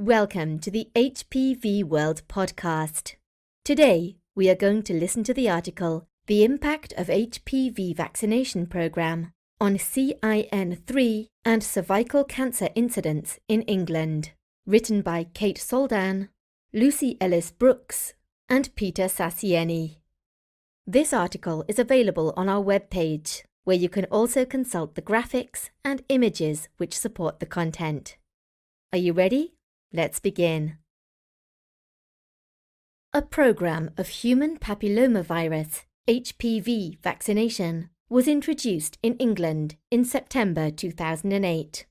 Welcome to the HPV World podcast. Today, we are going to listen to the article, The Impact of HPV Vaccination Programme on CIN3 and Cervical Cancer Incidence in England, written by Kate Soldan, Lucy Elliss-Brookes, and Peter Sasieni. This article is available on our webpage, where you can also consult the graphics and images which support the content. Are you ready? Let's begin. A program of human papillomavirus, HPV, vaccination was introduced in England in September 2008.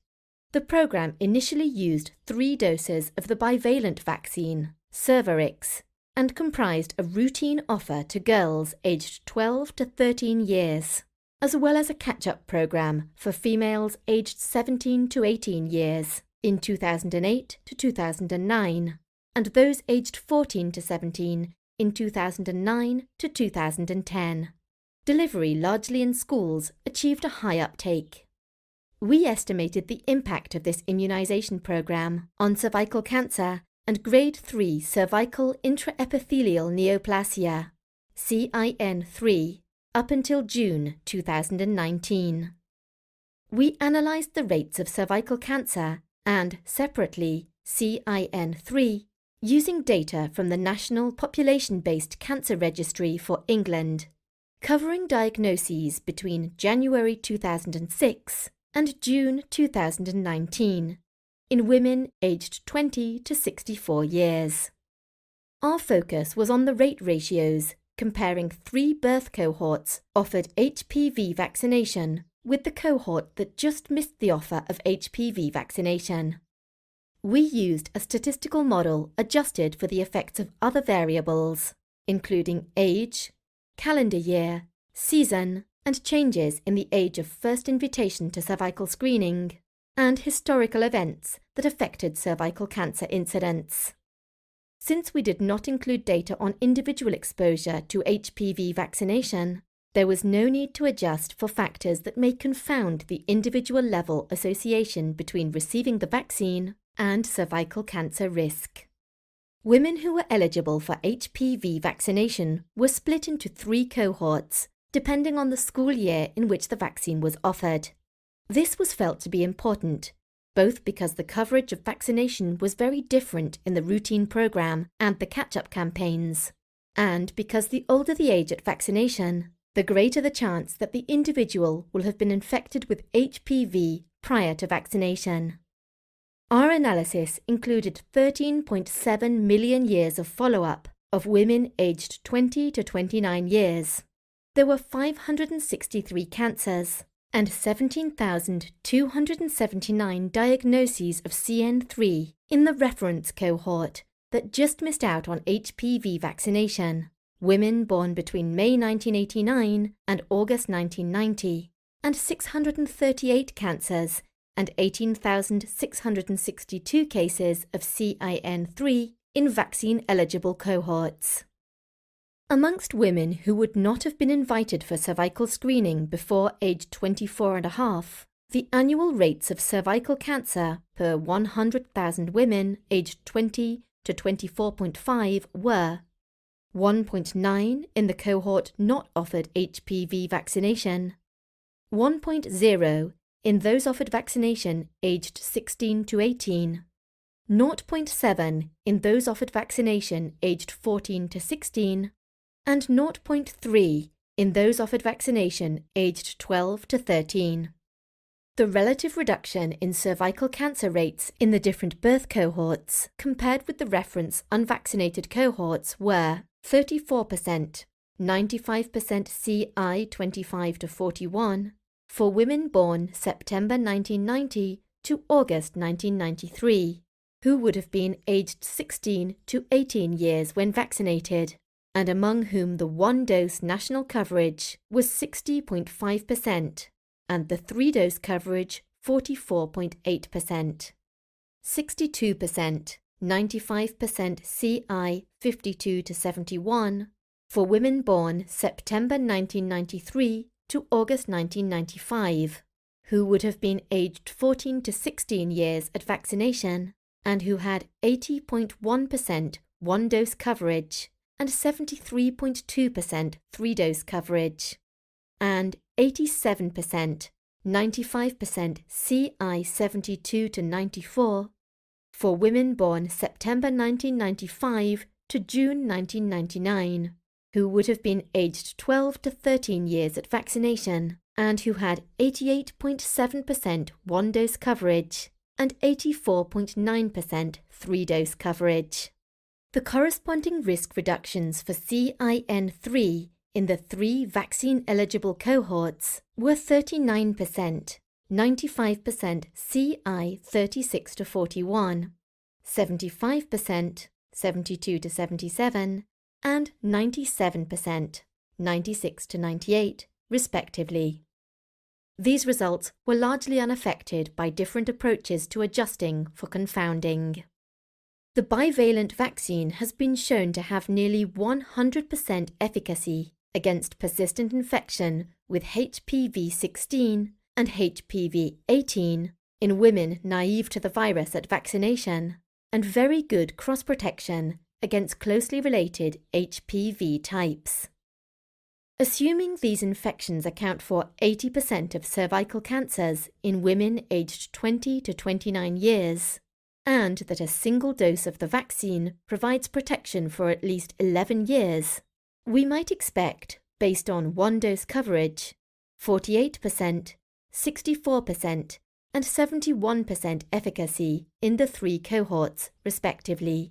The program initially used 3 doses of the bivalent vaccine, Cervarix, and comprised a routine offer to girls aged 12 to 13 years, as well as a catch-up program for females aged 17 to 18 years. In 2008 to 2009, and those aged 14 to 17 in 2009 to 2010. Delivery largely in schools achieved a high uptake. We estimated the impact of this immunisation programme on cervical cancer and Grade 3 cervical intraepithelial neoplasia, CIN3, up until June 2019. We analysed the rates of cervical cancer and, separately, CIN3, using data from the National Population-Based Cancer Registry for England, covering diagnoses between January 2006 and June 2019, in women aged 20 to 64 years. Our focus was on the rate ratios, comparing 3 birth cohorts offered HPV vaccination with the cohort that just missed the offer of HPV vaccination. We used a statistical model adjusted for the effects of other variables, including age, calendar year, season, and changes in the age of first invitation to cervical screening, and historical events that affected cervical cancer incidence. Since we did not include data on individual exposure to HPV vaccination, there was no need to adjust for factors that may confound the individual level association between receiving the vaccine and cervical cancer risk. Women who were eligible for HPV vaccination were split into 3 cohorts, depending on the school year in which the vaccine was offered. This was felt to be important, both because the coverage of vaccination was very different in the routine program and the catch-up campaigns, and because the older the age at vaccination, the greater the chance that the individual will have been infected with HPV prior to vaccination. Our analysis included 13.7 million years of follow-up of women aged 20 to 29 years. There were 563 cancers and 17,279 diagnoses of CIN3 in the reference cohort that just missed out on HPV vaccination. Women born between May 1989 and August 1990, and 638 cancers and 18,662 cases of CIN3 in vaccine-eligible cohorts. Amongst women who would not have been invited for cervical screening before age 24.5, the annual rates of cervical cancer per 100,000 women aged 20 to 24.5 were 1.9 in the cohort not offered HPV vaccination, 1.0 in those offered vaccination aged 16 to 18, 0.7 in those offered vaccination aged 14 to 16, and 0.3 in those offered vaccination aged 12 to 13. The relative reduction in cervical cancer rates in the different birth cohorts compared with the reference unvaccinated cohorts were 34%, 95% CI 25 to 41, for women born September 1990 to August 1993, who would have been aged 16 to 18 years when vaccinated, and among whom the 1-dose national coverage was 60.5%, and the 3-dose coverage 44.8%. 62%, 95% CI 52 to 71 for women born September 1993 to August 1995, who would have been aged 14 to 16 years at vaccination, and who had 80.1% one-dose coverage and 73.2% three-dose coverage, and 87%, 95% CI72 to 94 for women born September 1995 to June 1999, who would have been aged 12 to 13 years at vaccination and who had 88.7% one-dose coverage and 84.9% three-dose coverage. The corresponding risk reductions for CIN3 in the 3 vaccine-eligible cohorts were 39%, 95% CI36 to 41, 75%, 72 to 77, and 97%, 96 to 98, respectively. These results were largely unaffected by different approaches to adjusting for confounding. The bivalent vaccine has been shown to have nearly 100% efficacy against persistent infection with HPV 16 and HPV 18 in women naive to the virus at vaccination, and very good cross-protection against closely related HPV types. Assuming these infections account for 80% of cervical cancers in women aged 20 to 29 years, and that a single dose of the vaccine provides protection for at least 11 years, we might expect, based on one-dose coverage, 48%, 64%, and 71% efficacy in the 3 cohorts, respectively.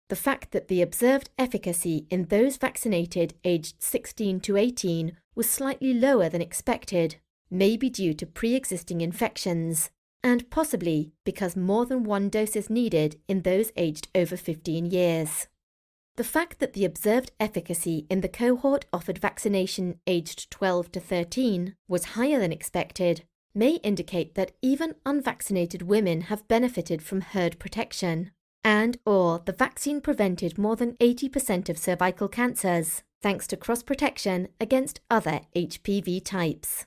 The fact that the observed efficacy in those vaccinated aged 16 to 18 was slightly lower than expected may be due to pre-existing infections, and possibly because more than one dose is needed in those aged over 15 years. The fact that the observed efficacy in the cohort offered vaccination aged 12 to 13 was higher than expected may indicate that even unvaccinated women have benefited from herd protection, and/or the vaccine prevented more than 80% of cervical cancers, thanks to cross-protection against other HPV types.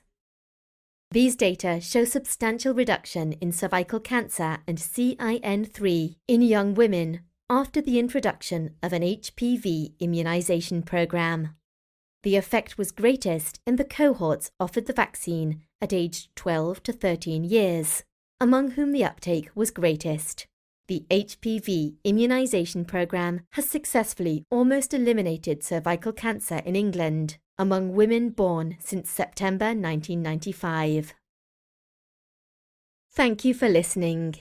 These data show substantial reduction in cervical cancer and CIN3 in young women after the introduction of an HPV immunization program. The effect was greatest in the cohorts offered the vaccine at age 12 to 13 years, among whom the uptake was greatest. The HPV immunization program has successfully almost eliminated cervical cancer in England among women born since September 1995. Thank you for listening.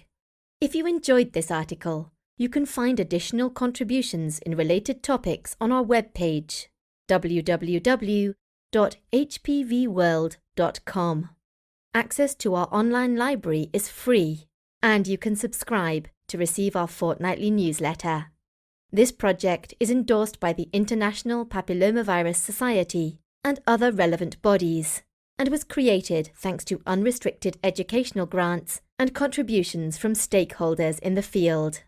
If you enjoyed this article, you can find additional contributions in related topics on our webpage, www.hpvworld.com. Access to our online library is free, and you can subscribe to receive our fortnightly newsletter. This project is endorsed by the International Papillomavirus Society and other relevant bodies, and was created thanks to unrestricted educational grants and contributions from stakeholders in the field.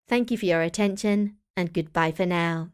Thank you for your attention, and goodbye for now.